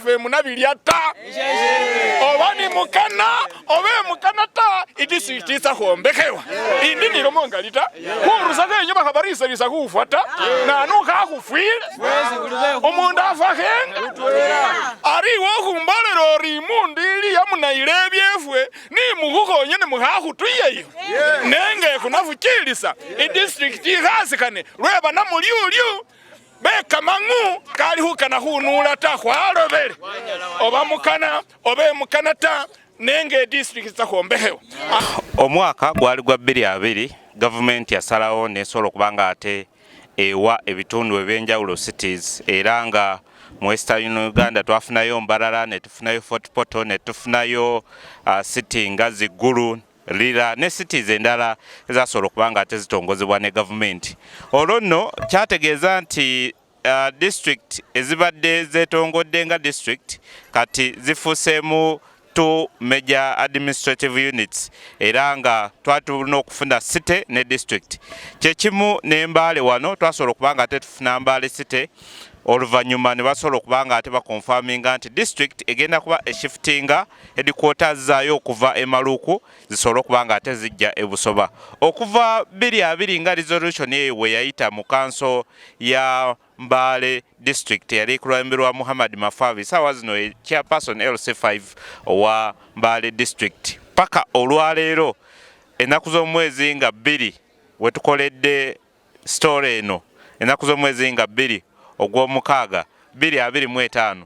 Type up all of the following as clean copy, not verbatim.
FM nabilyata obani mukana obe mukana ta idistrict isahombekewa indi nilomonga lita kuruza kenye bakabarisa lisa kufuata na nuka kufwile omundu afakenga ari wo kumbale lori mundi ili yamuna ilebyefwe ni mukukonye ne muhakutuyeyo nenge kunavukilisa idistrict ihasikane lweba na muliulyu beka mangu kali hukana hunula ta khwalobele oba mukana obe mukana ta nenge district zakhombehewa. Omwaka gwali gwa 2020 government yasalawo nesobola kubanga ate ewa ebitundu ebyenjawulo cities era nga mu Western Uganda twafunayo Mbalala ne tufunayo Fort Portal ne tufunayo city nga Zigulu Lira ne cities endala ezasobola kubanga ate zitongozebwa ne government. Olwo nno kyategeeza nti district ezibadde zetongodde nga district kati zifuseemu two major administrative units era nga twatulina okufuna city ne district. Kyekimu ne Mbale wano twasobola okubanga ate tufuna Mbale city oluvannyuma ne basobola okubanga ate bakonfaminga nti district egenda kuba eshiftinga headquarters zaayo okuva e Maluku zisobola okubanga ate zijja e Busoba. Okuva 2020 nga resolution eyo we yayita mu council ya Mbale District yali kulemberwa Muhammad Mafavi sawa zino chairperson LC5 wa Mbale District paka olwaleero enaku z'omwezi nga 2 wetukoledde story eno enaku z'omwezi nga 2 ogw'omukaaga 2025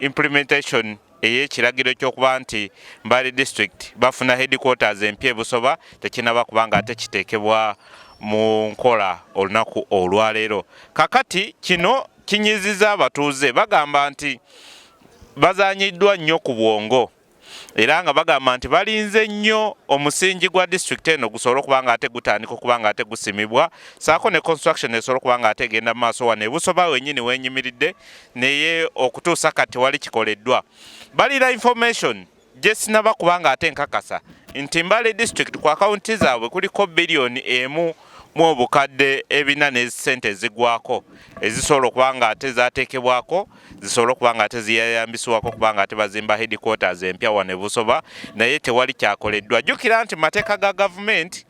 implementation ey'ekiragiro ky'okuba nti Mbale District bafuna headquarters empya e Busoba tekinaba kubanga ate kiteekebwa mu nkola olunaku olwaleero. Kakati kino kinyiziza abatuuze bagamba nti bazanyiddwa nnyo ku bwongo era nga bagamba nti balinze nnyo omusingi gwa district eno gusobola okubanga ate gutandika okubanga ate gusimibwa saako ne construction esobola okubanga ate egenda mu maaso wano e Busoba wennyini wenyimiridde naye okutuusa kati wali kikoleddwa. Balira information gye sinaba kubanga ate nkakasa nti Mbale District ku akaunti zaabwe kuliko biliyoni emu mu obukadde ebina n'esente ezigwako ezisobola okubanga ate zaateekebwako zisobola okubanga ate ziyambisibwako okubanga ate bazimba headquarters empya wano e Busoba naye tewali kyakoleddwa. Jjukira nti mateeka ga gavumenti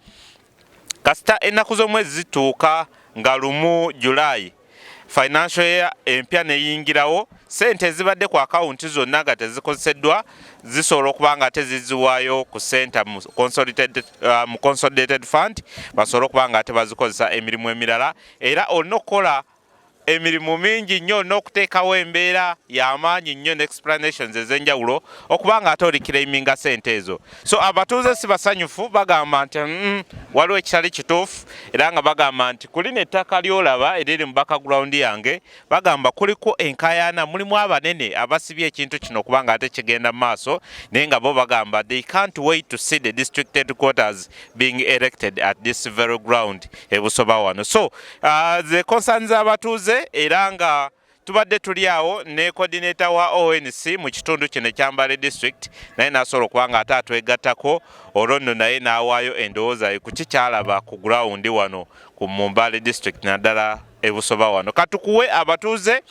kasita ennaku z'omwezi zituuka nga 1 July financial year empya neyingirawo sente ezibadde ku akaunti zonna nga tezikozeseddwa zisobola okubanga ate ziziwaayo ku center mu consolidated fund basobola okubanga ate bazikozesa emirimu emirala era olina okukola emirimu mingi nnyo n'okuteekawo embeera y'amaanyi nnyo n'explanations ez'enjawulo okubanga ate oli claiminga sente ezo. So abatuuze si basanyufu bagamba nti waliwo ekitali kituufu era nga bagamba nti kulina ettaka ly'olaba eriri mu background yange bagamba kuliko enkayaana mulimu abanene abasibye ekintu kino okubanga ate kigenda mu maaso naye nga bo bagamba they can't wait to see the district headquarters being erected at this very ground e Busoba wano. So the concerns abatuuze era nga tubadde tuli awo ne coordinator wa ONC mu kitundu kino ekya Mbale District naye nasobola okubanga ate atwegattako olwo nno naye n'awaayo endowooza ku kikyalaba ku ground wano ku Mbale District naddala e Busoba wano. Katukuwe abatuuze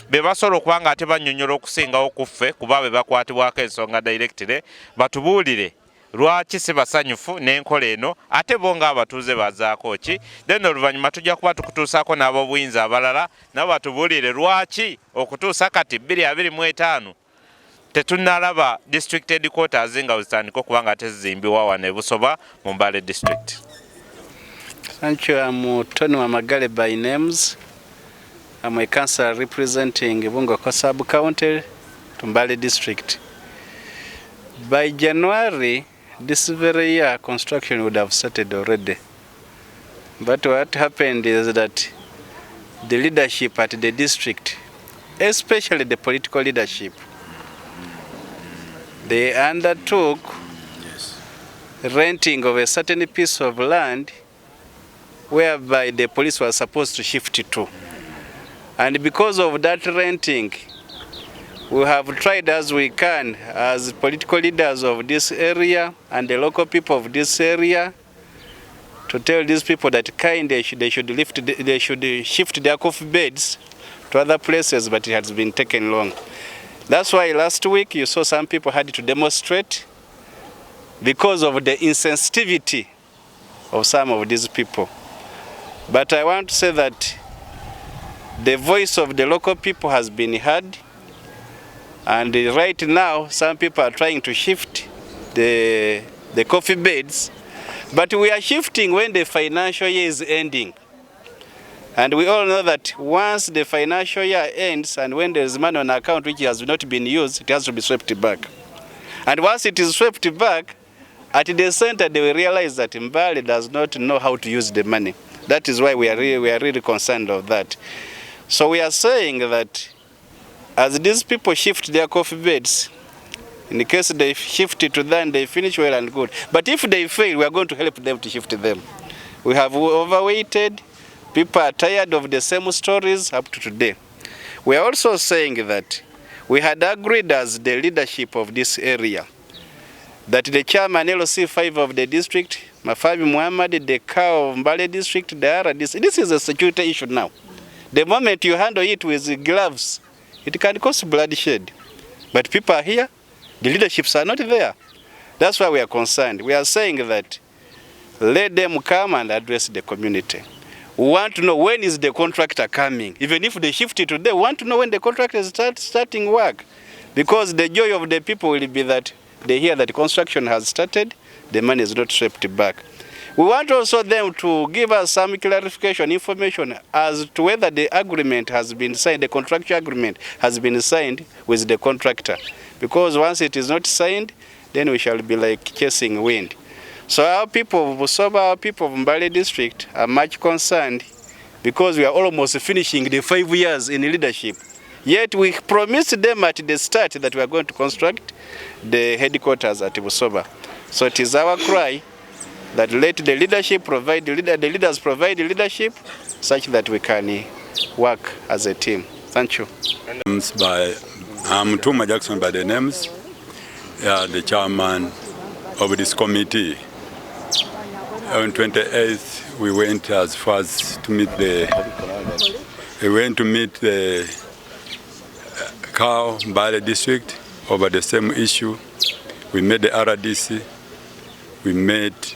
be basobola okubanga ate bannyonnyola okusingawo ku ffe kuba be bakwatibwako ensonga directly batubuulire lwaki si basanyufu n'enkola eno ate bo nga abatuuze bazaako ki then oluvannyuma tujja kuba tukutuusaako n'ab'obuyinza abalala nabo batubuulire lwaki okutuusa kati 2025 tetunnalaba district headquarters nga zitandika okuba nga tezizimbibwa wano e Busoba mu Mbale District. Thank you. I'm Tony Wamagale by names. I'm a councillor representing Bungoko sub-county to Mbale District. By January this very year, construction would have started already. But what happened is that the leadership at the district, especially the political leadership, they undertook renting of a certain piece of land whereby the police was supposed to shift to. And because of that renting, we have tried as we can as political leaders of this area and the local people of this area to tell these people that they should shift their coffee beds to other places, but it has been taken long. That's why last week you saw some people had to demonstrate because of the insensitivity of some of these people. But I want to say that the voice of the local people has been heard, and right now some people are trying to shift the coffee beds, but we are shifting when the financial year is ending. And we all know that once the financial year ends and when there is money on account which has not been used, it has to be swept back. And once it is swept back, at the center they will realize that Mbale does not know how to use the money. That is why we are really concerned of that. So we are saying that as these people shift their coffee beds, in the case they shift it to them, they finish well and good. But if they fail, we are going to help them to shift them. We have overweighted. People are tired of the same stories up to today. We are also saying that we had agreed as the leadership of this area that the chairman LC5 of the district, Mafami Muhammad, the cow of Mbale District, the RDC, this is a security issue now. The moment you handle it with gloves, it can cause bloodshed. But people are here, the leaderships are not there. That's why we are concerned. We are saying that let them come and address the community. We want to know when is the contractor coming. Even if they shift it today, we want to know when the contractor is starting work. Because the joy of the people will be that they hear that construction has started, the money is not swept back. We want also them to give us some clarification, information as to whether the agreement has been signed, the contractual agreement has been signed with the contractor. Because once it is not signed, then we shall be like chasing wind. So our people of Busoba, our people of Mbale District are much concerned because we are almost finishing the 5 years in leadership. Yet we promised them at the start that we are going to construct the headquarters at Busoba. So it is our cry that let the leadership provide, the leaders provide the leadership such that we can work as a team. Thank you. I'm Tuma Jackson by the names, the chairman of this committee. On 28th, we went as far as to meet the cow Mbale District over the same issue. We met the RDC, we met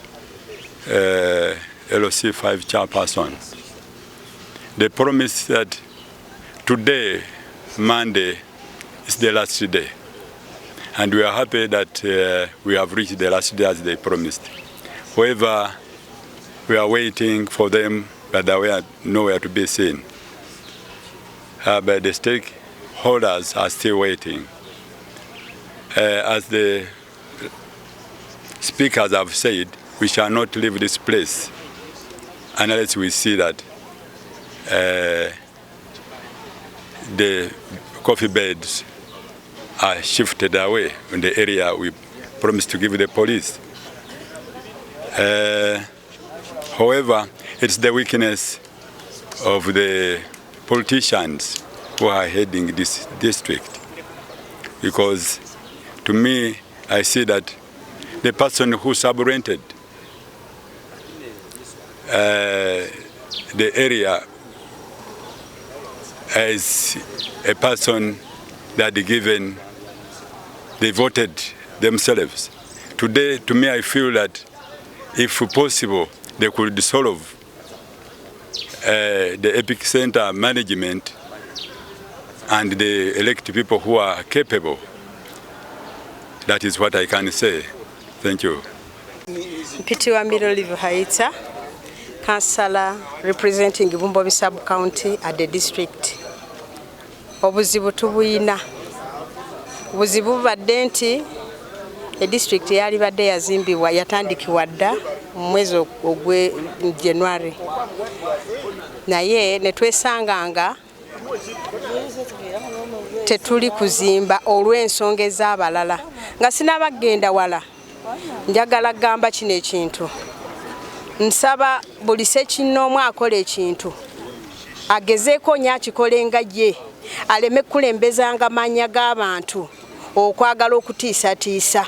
LOC5 chairperson. They promised that today, Monday, is the last day. And we are happy that we have reached the last day as they promised. However, we are waiting for them, but they are nowhere to be seen. But the stakeholders are still waiting. As the speakers have said, we shall not leave this place unless we see that the coffee beds are shifted away in the area we promised to give the police. However, it's the weakness of the politicians who are heading this district. Because to me, I see that the person who subrented the area as a person that they voted themselves. Today, to me, I feel that if possible, they could dissolve the Epic Center management and they elect people who are capable. That is what I can say. Thank you. Mpitiwa Mbale District, Councillor representing Busoba sub-county at the district. Obuzibu tubuyina. Obuzibu badde nti district yali badde yazimbibwa yatandikibwa dda mu mwezi ogwe January. Naye ne twesanganga tetuli kuzimba olw'ensonga ez'abalala. Nga sinabagenda wala. Njagala gamba kino ekintu. Nsaba buli ssekinnoomu akola ekintu agezeeko nnyo akikole nga ye aleme kulembezanga mannya g'abantu okwagala okutiisatiisa.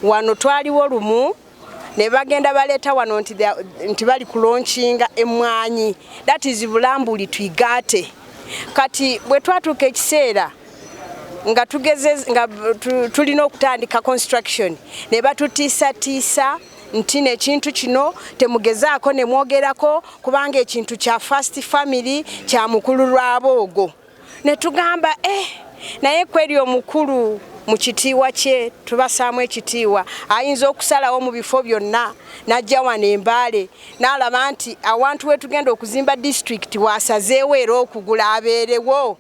Wano twaliwo lumu ne bagenda baleeta wano nti bali kulonkinga emmwanyi. That is Bulambuli Twigate. Kati bwe twatuuka ekiseera nga tulina okutandika construction ne batutiisatiisa nti nekintu kino temugezaako ne mwogerako kubanga ekintu kya first family kya mukulu lwaboogo ne tugamba naye kweri omukulu mu kitiibwa kye tubasaamu ekitiibwa ayinza okusalawo mu bifo byonna n'ajja wano e Mbale n'alaba nti awantu we tugenda okuzimba district wasazeewo era okugula abeerewo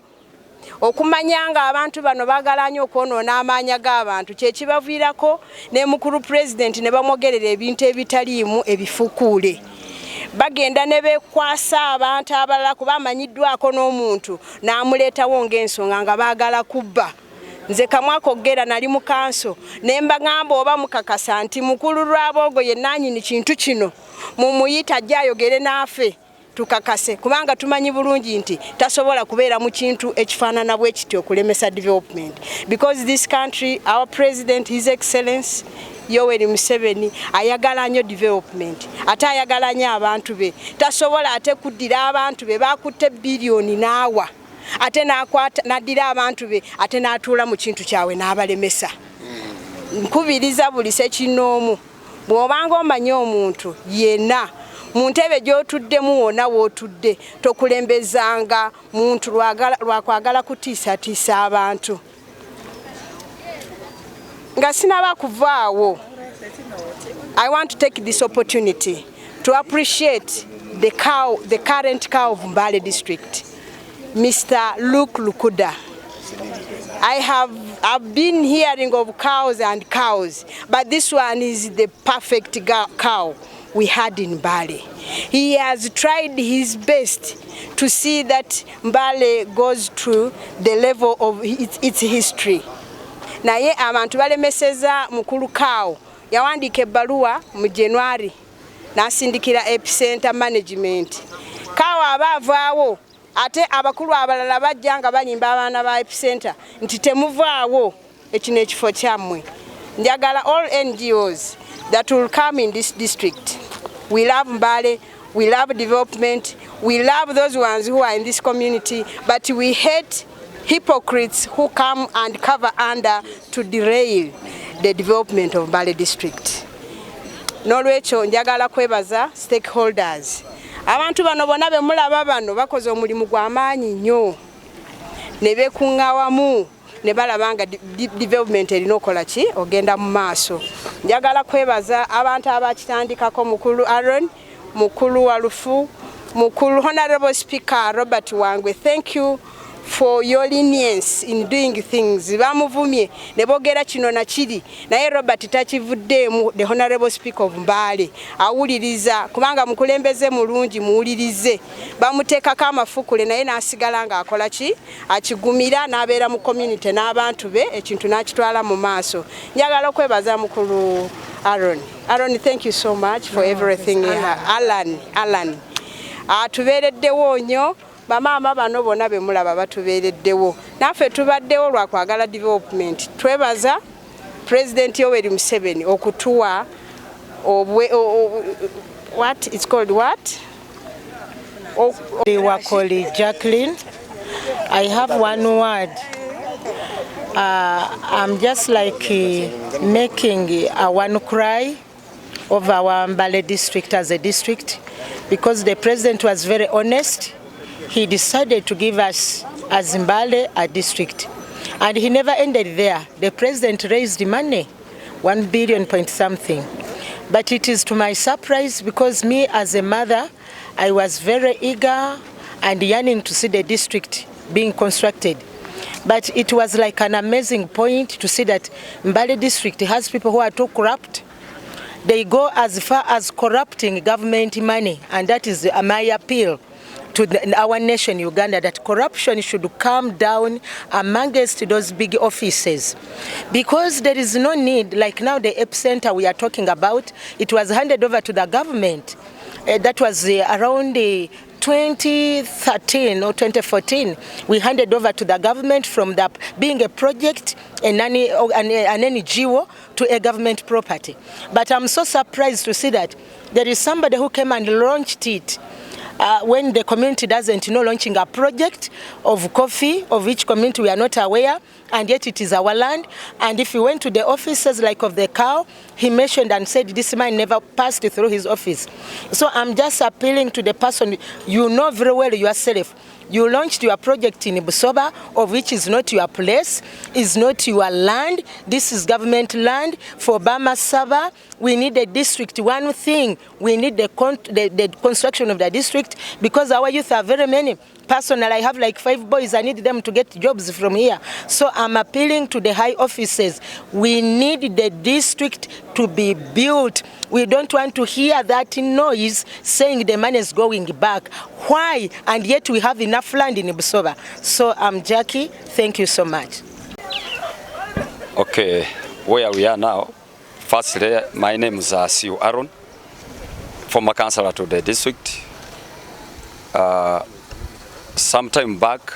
okumanya nga abantu bano baagala nnyo okwonoona amaanya g'abantu kyekibaviirako ne mukulu president ne bamwogerera ebintu ebitaliimu ebifukuule bagenda ne bekwasa abantu abalala kuba amanyiddwako n'omuntu n'amuleetawo ng'ensonga nga baagala kubba. Nze kamwaka ogera nali mu kanso ne mbagamba oba mukakasa nti mukulu lwaboogo ye nannyini kintu kino mumuyita ajja ayogere naffe tukakase kubanga tumanyi bulungi nti tasobola kubeera mu kintu ekifaanana bwe kiti okulemesa development because this country our president his excellence Yoweri Museveni ayagala nnyo development ate ayagala nnyo abantu be tasobola ate kuddira abantu be bakutte biliyoni n'awa ate n'addira abantu be ate n'atuula mu kintu kyawe n'abalemesa. Nkubiriza buli sekinoomu bw'obanga omanyi omuntu yenna mu ntebe gy'otuddemu wonna w'otudde tokulembezanga muntu lwakwagala kutiisatiisa abantu nga sinaba kuvaawo. I want to take this opportunity to appreciate the current cow of Mbale District, Mr. Luke Lukuda. I've been hearing of cows and cows, but this one is the perfect cow we had in Mbale. He has tried his best to see that Mbale goes to the level of its history. Naye abantu balemeseza mukulu cow yawandiika ebbaluwa mu January n'asindikira epicenter management. Cow abaavaawo ate abakulu abalala bajja nga banyimba abaana ba epicenter nti temuvaawo ekino ekifo kyammwe. Njagala all NGOs that will come in this district. We love Mbale, we love development, we love those ones who are in this community, but we hate hypocrites who come and cover under to derail the development of Mbale District. Nolwekyo njagala kwebaza stakeholders. Abantu bano bonna be mulaba bano bakoze omulimu gw'amaanyi nnyo ne beekuŋŋa wamu ne balaba nga development erina okola ki ogenda mu maaso. Njagala kwebaza abantu abakitandikako mukulu Aaron, mukulu Walufu, mukulu Honorable Speaker Robert Wangwe. Thank you for your lenience in doing things. Bamuvumye ne boogera kino na kiri naye Robert takivuddeemu. The Honorable Speaker of Mbale awuliriza kubanga mukulembeze mulungi muwulirize. Bamuteekako amafukule naye n'asigala ng'akola ki akigumira n'abeera mu community n'abantu be ekintu n'akitwala mu maaso. Njagala okwebaza mukulu Aaron. Aaron, thank you so much for everything. Alan atubeereddewo nnyo. Bamaama bano bonna be mulaba batubeereddewo naffe tubaddewo lwa kwagala development. Twebaza President Yoweri Museveni okutuwa what it's called what? They were called Jacqueline. I have one word. I'm just like making one cry of our Mbale district as a district because the president was very honest. He decided to give us as Mbale a district. And he never ended there. The president raised money, 1 billion point something. But it is to my surprise because me as a mother, I was very eager and yearning to see the district being constructed. But it was like an amazing point to see that Mbale district has people who are too corrupt. They go as far as corrupting government money, and that is my appeal to our nation, Uganda, that corruption should come down amongst those big offices. Because there is no need, like now the epicenter we are talking about, it was handed over to the government. That was around 2013 or 2014. We handed over to the government from the being a project, an NGO, to a government property. But I'm so surprised to see that there is somebody who came and launched it when the community doesn't know launching a project of coffee, of which community we are not aware, and yet it is our land. And if we went to the offices like of the cow, he mentioned and said this man never passed through his office. So I'm just appealing to the person, you know very well yourself, you launched your project in Busoba, of which is not your place, is not your land. This is government land for Bama Saba. We need the district. One thing, we need the construction of the district, because our youth are very many. Personally, I have like 5 boys. I need them to get jobs from here. So I'm appealing to the high offices. We need the district to be built. We don't want to hear that noise saying the money is going back. Why? And yet we have enough land in Busoba. So I'm Jackie. Thank you so much. Okay, where we are now. Firstly, my name is Siu Aaron, former councillor to the district. Some time back,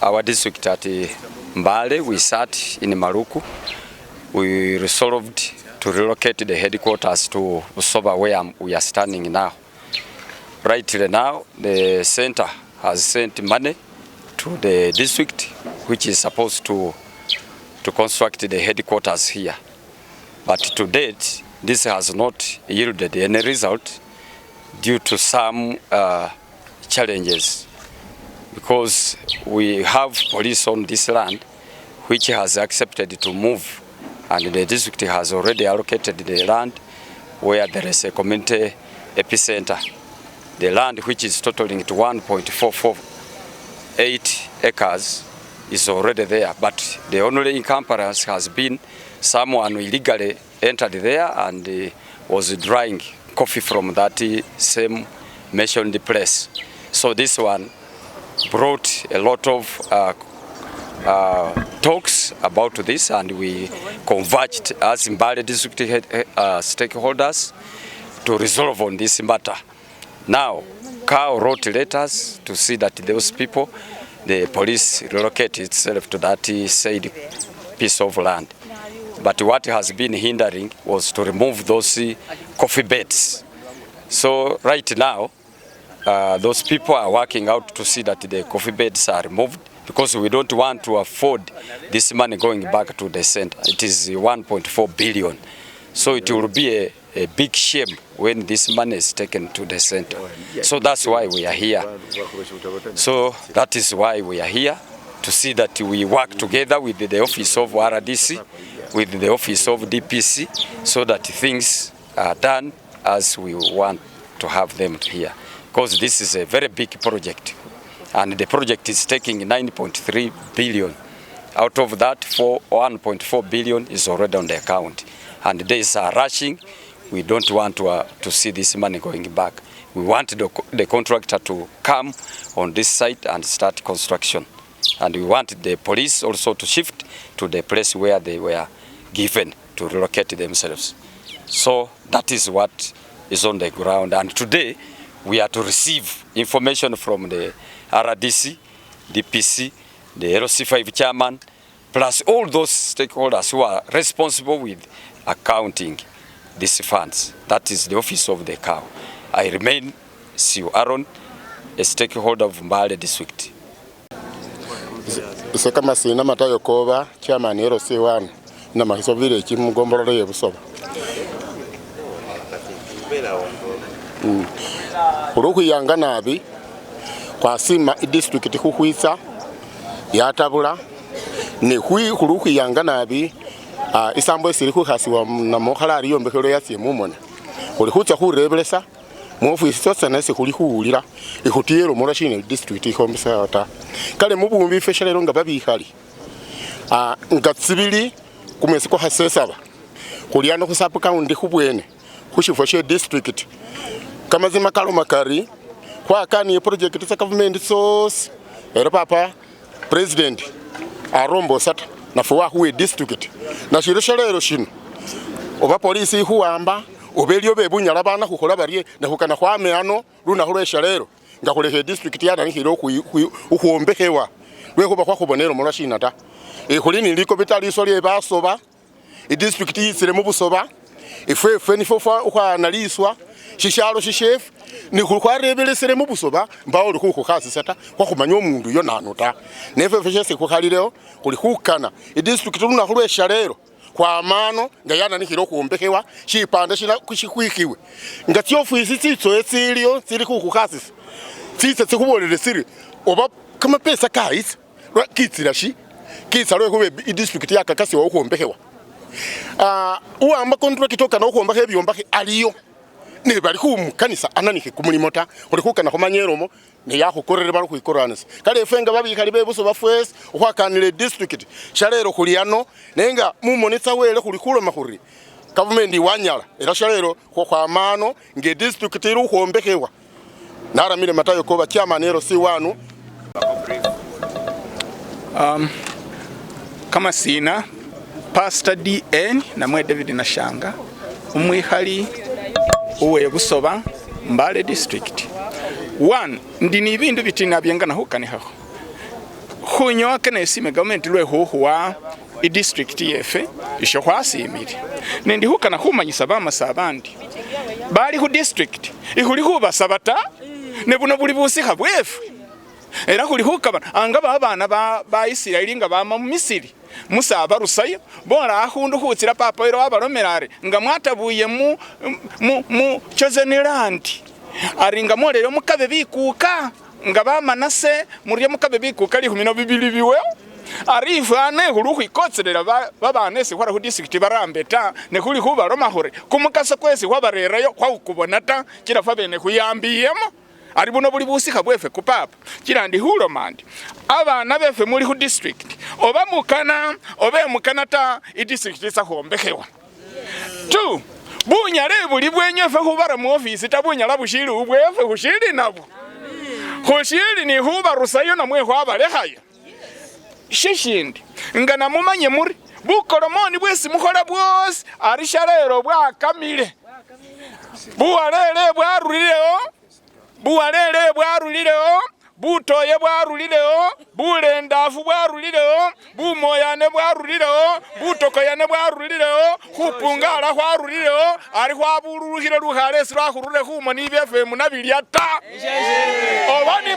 our district at Mbale, we sat in Maruku. We resolved to relocate the headquarters to Busoba, where we are standing now. Right now, the center has sent money to the district, which is supposed to construct the headquarters here. But to date, this has not yielded any result due to some challenges. Because we have police on this land which has accepted to move, and the district has already allocated the land where there is a community epicenter. The land, which is totaling to 1.448 acres, is already there, but the only encumbrance has been someone illegally entered there and was drying coffee from that same mentioned place. So this one brought a lot of talks about this, and we converged as Mbale District stakeholders to resolve on this matter. Now, CAO wrote letters to see that those people, the police relocate itself to that said piece of land. But what has been hindering was to remove those coffee beds. So right now, those people are working out to see that the coffee beds are removed, because we don't want to afford this money going back to the center. It is 1.4 billion. So it will be a big shame when this money is taken to the center. So that's why we are here. So that is why we are here, to see that we work together with the office of RDC, with the office of DPC, so that things are done as we want to have them here. Because this is a very big project, and the project is taking 9.3 billion. Out of that, 1.4 billion is already on the account. And days are rushing. We don't want to see this money going back. We want the contractor to come on this site and start construction. And we want the police also to shift to the place where they were given to relocate themselves. So that is what is on the ground. And today, we are to receive information from the RDC, DPC, the LC5 chairman, plus all those stakeholders who are responsible with accounting these funds. That is the office of the CAO. I remain Siu Aaron, a stakeholder of Mbale District. Kama sina matayo koba chairman LC1 na mahiso village mugombolole ye Busoba. Uruku yanga nabi kwa sima district kuhuisa yatabula ni uruku yanga nabi isambo esiri kuhasiwa na mokhala riyombekero yasi mumona uri kucha kurebelesa mu office sose nese kuli kuulira ikutiero mura shine district ikombesa ata kale mubumbi feshalero nga babikali ngatsibili kumesi ko hasesaba kuliano ku sub county kubwene kushifoshe district kama zima kalo makari kwa kani project za government source era papa president arombo sata na fuwa huwe district na shirishalero shino oba polisi huamba obelio bebunyala bana kukola bariye na kukana kwa meano runa hulesha lero ngakuleke district yana hiro kuombekewa lweko bakwa kubonero mulashina ta ekulini liko bitali soli Basoba district isire mu Busoba ifefe ni fofa kwa analiswa shishalo shishefu ni kukwarebelesere mu Busoba mbawo uli kukukasisata kwa kumanya omundu yo nanuta neve feshese kukalireo kuli kukana district tuna kulwesha lero kwa amano nga yana nikiro kuombekewa chipande shina kushikwikiwe ngati ofisi tsitso etsilio tsili kukukasisa tsitse tsikubolele siri oba kama pesa kaisi kitsira shi kitsalo kube district yakakasi wa kuombekewa uamba contract toka na kuombekewa byombake aliyo ne bali ku mukanisa ananike kumulimota uli kukana komanyeromo ne yakukorere bali kuikoranisa kale efenga babi kali bebuso bafwes okwakanile district shalero kuliano nenga mumonetsa wele kuli kuloma kuri government wanyala era shalero kwa amano nge district iru kuombekewa naramire matayo ko bachamanero si wanu kama sina Pastor DN na mwe David Nashanga umwihali uwe Busoba Mbale District. One, ndini ibindu bitina byengana hukani haho. Hunyo kene sime government lwe huwa I district yefe isho kwasimiri. Nendi hukana humanyisa bamasabandi. Bali hu district ihuli huba sabata ne buno buli busika bwefu. Era huli hukaba angaba abana ba Isiraeli nga bama mu Misiri. Musa barusayo bora ahundu hutsira papa iro abaromerare nga mwatabuye mu chozenland aringa morero mukabe bikuka nga bamanase muri mukabe bikuka li 12 biwe arifane huru ikotserera babanese kwara ku district barambeta ne kuri kuba romahore kumukasa kwese kwabarerayo kwa ukubonata kirafa bene kuyambiyemo ari buno buli busika bwefe ku papa kirandi hulo mandi abana befe muri ku district oba mukana ta I district isa hombekewa 2 bunyale buli bwenyefe kubara mu office tabunyala bushiri ubwefe kushiri nabo kushiri ni huba rusayo na mwe kwaba lekhayo shishindi ngana mumanye muri bukolomoni bwesi mukora bwose ari shalero bwa kamile buwalele bwarulileo butoye bwarulileo bulendafu bwarulileo bumoyane bwarulileo butokoyane bwarulileo kupungala bwarulileo ari kwaburuhire ruhalesi rwakurure humo ni BFM nabiliata obani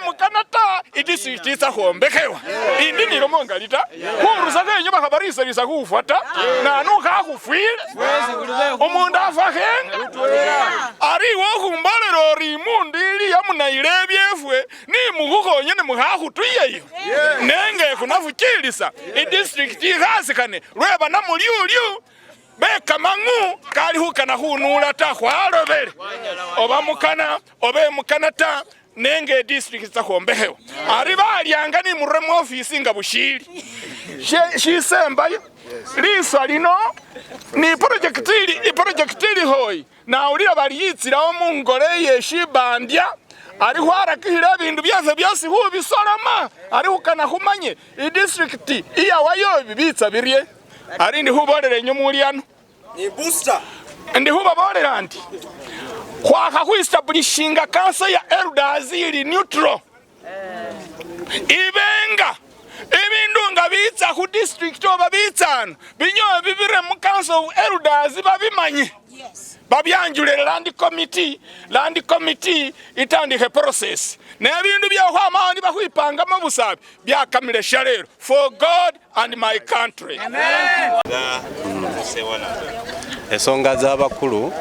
mukana ta idistrict isa hombekewa indi ni romongalita kuruza kenyo bakabarisa lisa kufuata na nuka kufile umuntu afakenga ari wo kumbale rori mundili yamunaile byefwe ni muhuko nyene muhahu tuyeyo nenge kunavukilisa I district ihasikane rweba na muliulyu beka mangu kali hukana hunula ta khwalobele obe mukana ta nenge district za hombehewa ari balyanga ni muremo office nga bushiri shisembayo liswa lino ni project ili hoyi na ulira baliyitsiraho mu ngore yeshibandya ari hwarakihira bintu byose byose hubisorama ari hukana humanye I district iya wayo bibitsa birye ari ndi huborere nyumuliano ni booster ndi hubaborera anti kwaka ku establishinga council ya elders ili neutral ibenga ibindu nga bitsa ku district oba bitsana binyo bibire mu council of elders babimanye babyanjulere land committee itandike process na bintu bya hwamani bakwipanga mu busabe byakamire shalero for God and my country. Amen. Esonga z'abakulu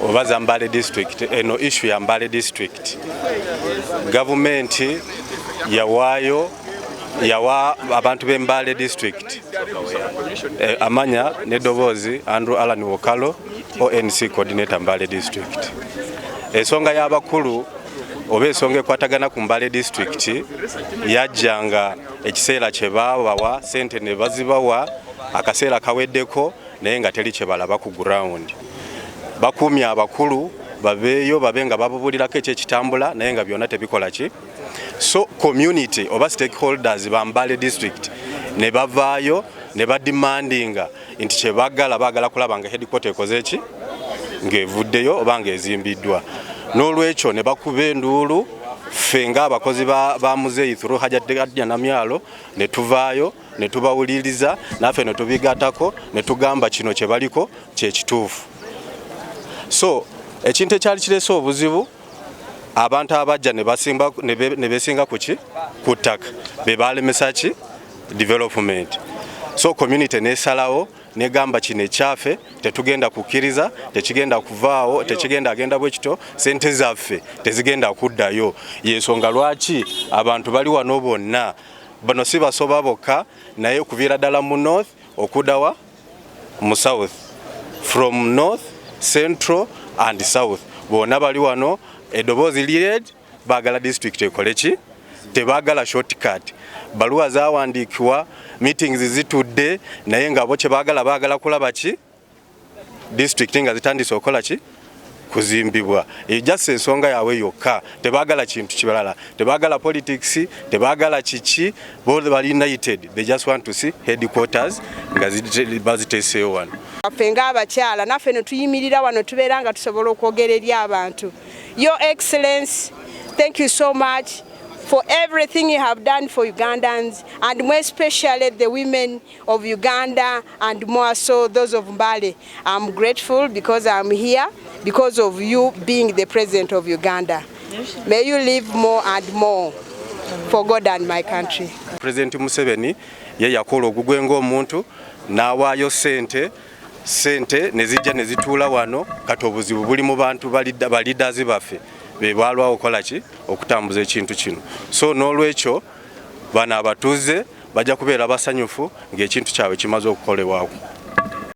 obaza Mbale District eno issue ya Mbale District government yawa abantu be Mbale District amanya nedobozi Andrew Alan Wokalo ONC coordinator Mbale District esonga y'abakulu obesonge kwatagana ku Mbale District yajjanga ekiseera kye bawa sente ne bazibawa akaseera kaweddeko naye nga teri kye balaba ku ground bakumya abakulu babeyo babenga babulirako ekitambula naye nga byonna tebikola ki so community oba stakeholders ba Mbale District ne bavaayo ne bademandinga nti kye bagala kulaba nga headquarter ekozeeki ng'evuddeyo oba ng'ezimbiddwa n'olwekyo ne bakuba enduulu ffe ng'abakozi ba muzeeyi through hajjadde na myalo ne tuvaayo ne tubawuliriza naffe ne tubigatako ne tugamba kino kye baliko kye kituufu so ekintu ekyali kirese obuzibu abantu abajja ne besinga kuki ku ttaka be balemesa ki development. So community nesalawo negamba kino ekyafe tetugenda kukkiriza, tekigenda kuvaawo, tekigenda agenda bwekito, sente zaffe tezigenda kuddayo. Yensonga lwaki abantu bali wano bonna bano si Busoba bokka naye okuviira ddala mu north okudawa mu south, from north, central and south bonna bali wano. Eddoboozi lired baagala district ekole ki, tebaagala shortcut. Baluwa zawandiikibwa, meetings zitudde, naye nga bo kye baagala kulaba ki district nga zitandise okola ki kuzimbibwa. Just ensonga yaabwe yokka, tebaagala kintu kibalala, tebaagala politics, tebaagala kiki, bo bali united. They just want to see headquarters nga baziteeseewo wano. Ffe ng'abakyala naffe ne tuyimirira wano tubeera nga tusobola okwogera eri abantu. Your Excellency, thank you so much for everything you have done for Ugandans, and more especially the women of Uganda, and more so those of Mbale. I'm grateful because I'm here because of you being the President of Uganda. May you live more and more for God and my country. President Museveni ye yakola ogugwenga omuntu n'awaayo sente nezijja nezituula wano, kati obuzibu buli mu bantu balidazi baffe be balwawo okola ki okutambuza ekintu kino. So n'olwekyo bano abatuuze bajja kubeera basanyufu ng'ekintu kyabwe kimaze okukolebwako.